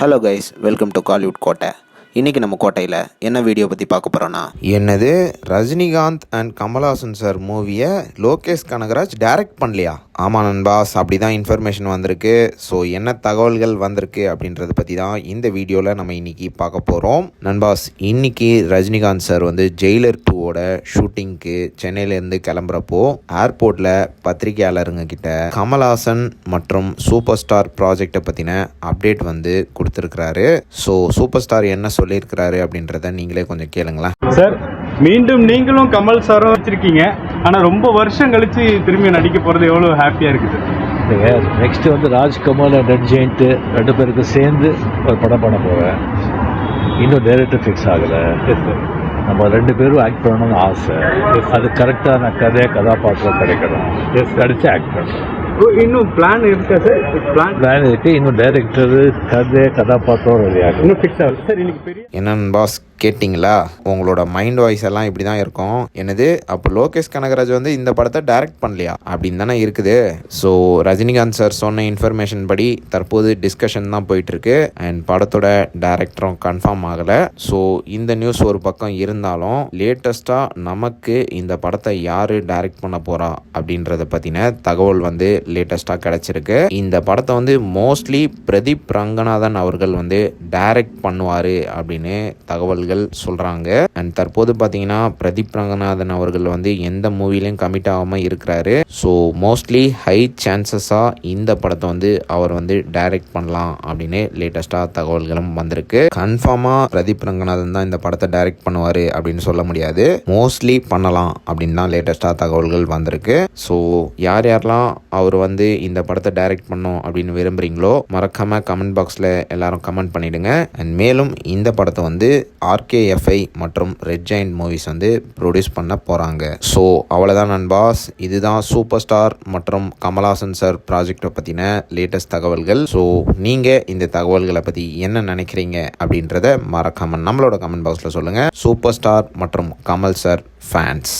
Hello guys, welcome to Kollywood கோட்டை. இன்றைக்கி நம்ம கோட்டையில் என்ன வீடியோ பற்றி பார்க்க போகிறோன்னா, என்னது ரஜினிகாந்த் அண்ட் கமல்ஹாசன் சார் மூவியை லோகேஷ் கனகராஜ் டைரக்ட் பண்ணலையா? ஆமாம் நண்பாஸ், அப்படி தான் இன்ஃபர்மேஷன் வந்திருக்கு. ஸோ என்ன தகவல்கள் வந்திருக்கு அப்படின்றத பற்றி தான் இந்த வீடியோவில் நம்ம இன்றைக்கி பார்க்க போகிறோம். நண்பாஸ், இன்றைக்கி ரஜினிகாந்த் சார் வந்து ஜெயிலர் 2ஓட ஷூட்டிங்க்கு சென்னையிலேருந்து கிளம்புறப்போ ஏர்போர்ட்டில் பத்திரிகையாளருங்க கிட்ட கமல்ஹாசன் மற்றும் சூப்பர் ஸ்டார் ப்ராஜெக்டை பற்றின அப்டேட் வந்து கொடுத்துருக்கிறாரு. ஸோ சூப்பர் ஸ்டார் என்ன சொல்லியிருக்கிறாரு அப்படின்றத நீங்களே கொஞ்சம் கேளுங்களேன். சார், மீண்டும் நீங்களும் கமல் சாரும் வச்சிருக்கீங்க, ஆனால் ரொம்ப வருஷம் கழிச்சு திரும்பி நடிக்க போகிறது எவ்வளோ ஹாப்பியாக இருக்குது. நெக்ஸ்ட் வந்து ராஜ்கமல் அண்ட் ரெட் ஜெயிண்ட் ரெண்டு பேருக்கு சேர்ந்து ஒரு படம் பண்ண போவேன். இன்னும் டைரக்டர் ஃபிக்ஸ் ஆகலை. நம்ம ரெண்டு பேரும் ஆக்ட் பண்ணணும்னு ஆசை. அது கரெக்டான கதாபாத்திரம் கிடைக்கணும். கிடைச்சி ஆக்ட் பண்ணணும். இன்னும் பிளான் இருக்கா சார்? பிளான் இருக்கு. இன்னும் டைரக்டர் கதாபாத்திரம் ரெடியாக இன்னும் ஃபிக்ஸ் ஆகல சார். இன்னைக்கு பெரிய என்னன்னு பாஸ் கேட்டிங்களா? உங்களோட மைண்ட் வாய்ஸ் எல்லாம் இப்படி தான் இருக்கும். என்னது, அப்போ லோகேஷ் கனகராஜ் வந்து இந்த படத்தை டைரக்ட் பண்ணலையா அப்படின்னு தானே இருக்குது. ஸோ ரஜினிகாந்த் சார் சொன்ன இன்ஃபர்மேஷன் படி தற்போது டிஸ்கஷன் தான் போயிட்டுருக்கு அண்ட் படத்தோட டைரக்டரும் கன்ஃபார்ம் ஆகலை. ஸோ இந்த நியூஸ் ஒரு பக்கம் இருந்தாலும் லேட்டஸ்ட்டாக நமக்கு இந்த படத்தை யார் டைரக்ட் பண்ண போகிறா அப்படின்றத பற்றின தகவல் வந்து லேட்டஸ்ட்டாக கிடச்சிருக்கு. இந்த படத்தை வந்து மோஸ்ட்லி பிரதீப் ரங்கநாதன் அவர்கள் வந்து டைரக்ட் பண்ணுவார் அப்படின்னு தகவல் சொல்றாங்க. அண்ட் தற்போது பார்த்தீங்கன்னா பிரதீப் ரங்கநாதன் அவர்கள் வந்து எந்த மூவிலையும் கமிட் ஆகாம இருக்கிறாரு. ஸோ மோஸ்ட்லி ஹை சான்சஸா இந்த படத்தை வந்து அவர் வந்து டைரக்ட் பண்ணலாம் அப்படின்னு லேட்டஸ்டா தகவல்களும் வந்திருக்கு. கன்ஃபார்மா பிரதீப் ரங்கநாதன் தான் இந்த படத்தை டைரக்ட் பண்ணுவாரு அப்படின்னு சொல்ல முடியாது. மோஸ்ட்லி பண்ணலாம் அப்படின்னு தான் லேட்டஸ்டா தகவல்கள் வந்திருக்கு. ஸோ யார் யாரெல்லாம் அவர் வந்து இந்த படத்தை டைரக்ட் பண்ணும் அப்படின்னு விரும்புறீங்களோ மறக்காம கமெண்ட் பாக்ஸ்ல எல்லாரும் கமெண்ட் பண்ணிடுங்க. அண்ட் மேலும் இந்த படத்தை வந்து RKFI மற்றும் ரெட் ஜெயிண்ட் மூவிஸ் வந்து ப்ரொடியூஸ் பண்ண போகிறாங்க. ஸோ அவ்வளோதான் நண்பாஸ், இதுதான் சூப்பர் ஸ்டார் மற்றும் கமல்ஹாசன் சார் ப்ராஜெக்டை பற்றின லேட்டஸ்ட் தகவல்கள். ஸோ நீங்கள் இந்த தகவல்களை பற்றி என்ன நினைக்கிறீங்க அப்படின்றத மறக்காம நம்மளோட கமெண்ட் பாக்ஸில் சொல்லுங்கள். சூப்பர் ஸ்டார் மற்றும் கமல் சார் ஃபேன்ஸ்.